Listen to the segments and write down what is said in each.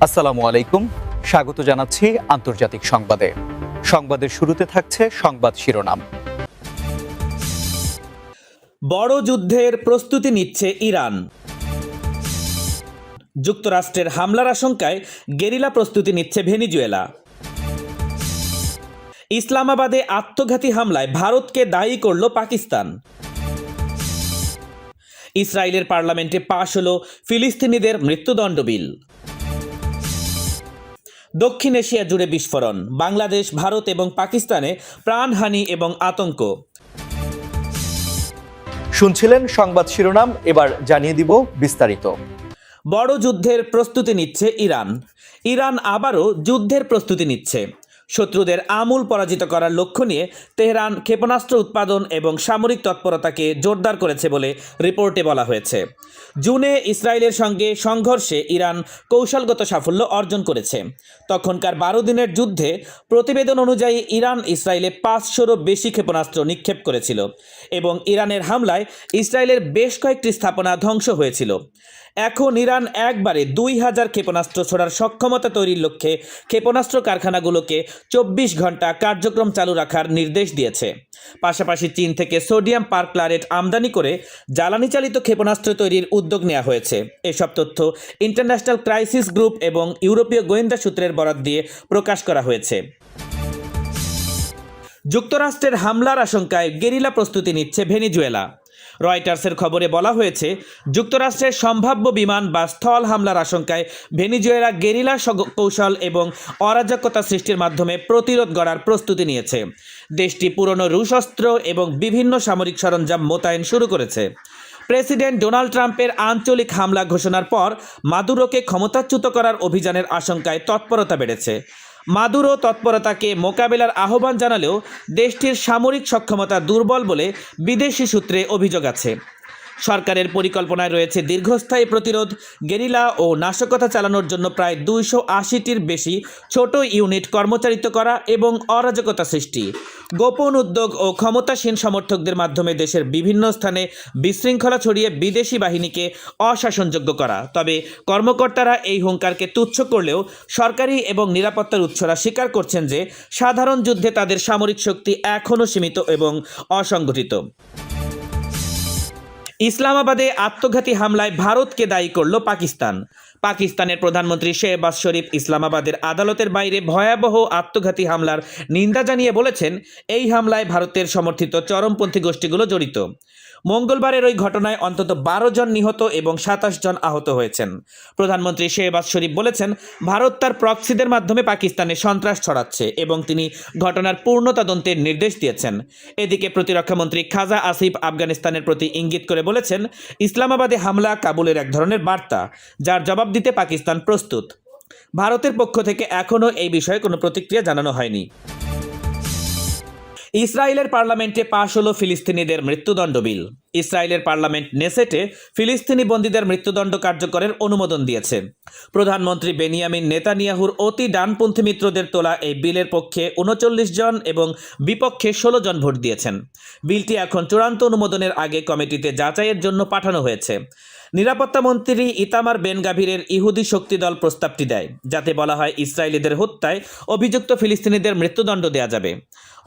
আসসালামু আলাইকুম, স্বাগত জানাচ্ছি আন্তর্জাতিক সংবাদে। সংবাদের শুরুতে থাকছে সংবাদ শিরোনাম। বড় যুদ্ধের প্রস্তুতি নিচ্ছে ইরান। যুক্তরাষ্ট্রের হামলার আশঙ্কায় গেরিলা প্রস্তুতি নিচ্ছে ভেনিজুয়েলা। ইসলামাবাদে আত্মঘাতী হামলায় ভারতকে দায়ী করল পাকিস্তান। ইসরায়েলের পার্লামেন্টে পাশ হল ফিলিস্তিনিদের মৃত্যুদণ্ড বিল। দক্ষিণ এশিয়া জুড়ে বিস্ফোরণ, বাংলাদেশ, ভারত এবং পাকিস্তানে প্রাণহানি এবং আতঙ্ক। শুনছিলেন সংবাদ শিরোনাম, এবার জানিয়ে দিব বিস্তারিত। বড় যুদ্ধের প্রস্তুতি নিচ্ছে ইরান। ইরান আবারও যুদ্ধের প্রস্তুতি নিচ্ছে। শত্রুদের আমূল পরাজিত করার লক্ষ্য নিয়ে তেহরান ক্ষেপণাস্ত্র উৎপাদন এবং সামরিক তৎপরতাকে জোরদার করেছে বলে রিপোর্টে বলা হয়েছে। জুনে ইসরায়েলের সঙ্গে সংঘর্ষে ইরান কৌশলগত সাফল্য অর্জন করেছে। তখনকার 12 দিনের যুদ্ধে প্রতিবেদন অনুযায়ী ইরান ইসরায়েলে 500রও বেশি ক্ষেপণাস্ত্র নিক্ষেপ করেছিল এবং ইরানের হামলায় ইসরায়েলের বেশ কয়েকটি স্থাপনা ধ্বংস হয়েছিল। এখন ইরান একবারে 2000 ক্ষেপণাস্ত্র ছোড়ার সক্ষমতা তৈরির লক্ষ্যে ক্ষেপণাস্ত্র কারখানাগুলোকে 24 ঘন্টা কার্যক্রম চালু রাখার নির্দেশ দিয়েছে। পাশাপাশি চীন থেকে সোডিয়াম পারক্লারেট আমদানি করে জ্বালানি চালিত ক্ষেপণাস্ত্র তৈরির উদ্যোগ নেওয়া হয়েছে। এসব তথ্য ইন্টারন্যাশনাল ক্রাইসিস গ্রুপ এবং ইউরোপীয় গোয়েন্দা সূত্রের বরাত দিয়ে প্রকাশ করা হয়েছে। যুক্তরাষ্ট্রের হামলার আশঙ্কায় গেরিলা প্রস্তুতি নিচ্ছে ভেনিজুয়েলা। রয়টার্সের খবরে বলা হয়েছে, যুক্তরাষ্ট্রের সম্ভাব্য বিমান বা স্থল হামলার আশঙ্কায় ভেনিজুয়েলা গেরিলা কৌশল এবং অরাজকতা সৃষ্টির মাধ্যমে প্রতিরোধ গড়ার প্রস্তুতি নিয়েছে। দেশটি পুরনো রুশ অস্ত্র এবং বিভিন্ন সামরিক সরঞ্জাম মোতায়েন শুরু করেছে। প্রেসিডেন্ট ডোনাল্ড ট্রাম্পের আঞ্চলিক হামলা ঘোষণার পর মাদুরোকে ক্ষমতাচ্যুত করার অভিযানের আশঙ্কায় তৎপরতা বেড়েছে। মাদুরো তৎপরতাকে মোকাবেলার আহ্বান জানালেও দেশটির সামরিক সক্ষমতা দুর্বল বলে বিদেশি সূত্রে অভিযোগ আছে। সরকারের পরিকল্পনায় রয়েছে দীর্ঘস্থায়ী প্রতিরোধ, গেরিলা ও নাশকতা চালানোর জন্য প্রায় 280টির বেশি ছোট ইউনিট কর্মচারিত করা এবং অরাজকতা সৃষ্টি, গোপন উদ্যোগ ও ক্ষমতাসীন সমর্থকদের মাধ্যমে দেশের বিভিন্ন স্থানে বিশৃঙ্খলা ছড়িয়ে বিদেশি বাহিনীকে অশাসনযোগ্য করা। তবে কর্মকর্তারা এই হুঙ্কারকে তুচ্ছ করলেও সরকারি এবং নিরাপত্তার উৎসরা স্বীকার করছেন যে সাধারণ যুদ্ধে তাদের সামরিক শক্তি এখনও সীমিত এবং অসংগঠিত। ইসলামাবাদে আত্মঘাতী হামলায় ভারতকে দায়ী করল পাকিস্তান। পাকিস্তানের প্রধানমন্ত্রী শেহবাজ শরীফ ইসলামাবাদের আদালতের বাইরে ভয়াবহ আত্মঘাতী হামলার নিন্দা জানিয়ে বলেছেন, এই হামলায় ভারতের সমর্থিত চরমপন্থী গোষ্ঠীগুলো জড়িত। মঙ্গলবারের ওই ঘটনায় অন্তত 12 জন নিহত এবং 27 জন আহত হয়েছেন। প্রধানমন্ত্রী শেহবাজ শরীফ বলেছেন, ভারত তার প্রক্সিদের মাধ্যমে পাকিস্তানে সন্ত্রাস ছড়াচ্ছে এবং তিনি ঘটনার পূর্ণ তদন্তের নির্দেশ দিয়েছেন। এদিকে প্রতিরক্ষামন্ত্রী খাজা আসিফ আফগানিস্তানের প্রতি ইঙ্গিত করে বলেছেন, ইসলামাবাদে হামলা কাবুলের এক ধরনের বার্তা, যার জবাব দিতে পাকিস্তান প্রস্তুত। ভারতের পক্ষ থেকে এখনও এই বিষয়ে কোনো প্রতিক্রিয়া জানানো হয়নি। ইসরায়েলের পার্লামেন্টে পাশ হলো ফিলিস্তিনিদের মৃত্যুদণ্ড বিল। ইসরায়েলের পার্লামেন্ট নেসেটে ফিলিস্তিনি বন্দীদের মৃত্যুদণ্ড কার্যকরের অনুমোদন দিয়েছে। প্রধানমন্ত্রী বেনিয়ামিন নেতানিয়াহুর অতি ডানপন্থী মিত্রদের তোলা এই বিলের পক্ষে 39 জন এবং বিপক্ষে 16 জন ভোট দিয়েছেন। বিলটি এখন চূড়ান্ত অনুমোদনের আগে কমিটিতে যাচাইয়ের জন্য পাঠানো হয়েছে। নিরাপত্তা মন্ত্রী ইতামার বেন গাভিরের ইহুদি শক্তি দল প্রস্তাবটি দেয়, যাতে বলা হয় ইসরায়েলিদের হত্যায় অভিযুক্ত ফিলিস্তিনিদের মৃত্যুদণ্ড দেওয়া যাবে।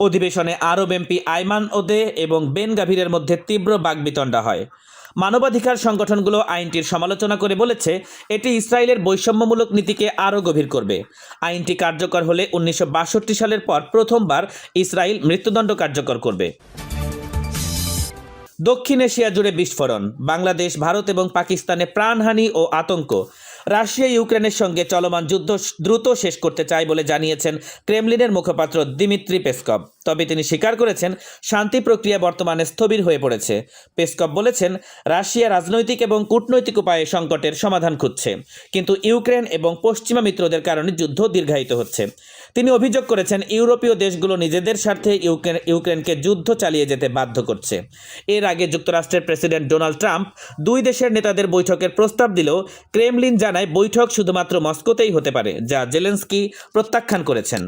অধিবেশনে আরব এমপি আইমান ওদে এবং বেন গাভিরের মধ্যে তীব্র বাকবিতণ্ডা হয়। মানবাধিকার সংগঠনগুলো আইনটির সমালোচনা করে বলেছে, এটি ইসরায়েলের বৈষম্যমূলক নীতিকে আরও গভীর করবে। আইনটি কার্যকর হলে 1962 সালের পর প্রথমবার ইসরায়েল মৃত্যুদণ্ড কার্যকর করবে। দক্ষিণ এশিয়া জুড়ে বিস্ফোরণ, বাংলাদেশ, ভারত এবং পাকিস্তানে প্রাণহানি ও আতঙ্ক। রাশিয়া ইউক্রেনের সঙ্গে চলমান যুদ্ধ দ্রুত শেষ করতে চায় বলে জানিয়েছেন ক্রেমলিনের মুখপাত্র দিমিত্রি পেসকভ। তবে তিনি স্বীকার করেছেন, শান্তি প্রক্রিয়া বর্তমানে স্থবির হয়ে পড়েছে। পেসকভ বলেছেন, রাশিয়া রাজনৈতিক এবং কূটনৈতিক উপায়ে সংকটের সমাধান খুঁজছে, কিন্তু ইউক্রেন এবং পশ্চিমা মিত্রদের কারণে যুদ্ধ দীর্ঘায়িত হচ্ছে। তিনি অভিযোগ করেছেন, ইউরোপীয় দেশগুলো নিজেদের স্বার্থে ইউক্রেনকে যুদ্ধ চালিয়ে যেতে বাধ্য করছে। এর আগে যুক্তরাষ্ট্রের প্রেসিডেন্ট ডোনাল্ড ট্রাম্প 2 দেশের নেতাদের বৈঠকের প্রস্তাব দিলেও ক্রেমলিন জানায় বৈঠক শুধুমাত্র মস্কোতেই হতে পারে, যা জেলেনস্কি প্রত্যাখ্যান করেছেন।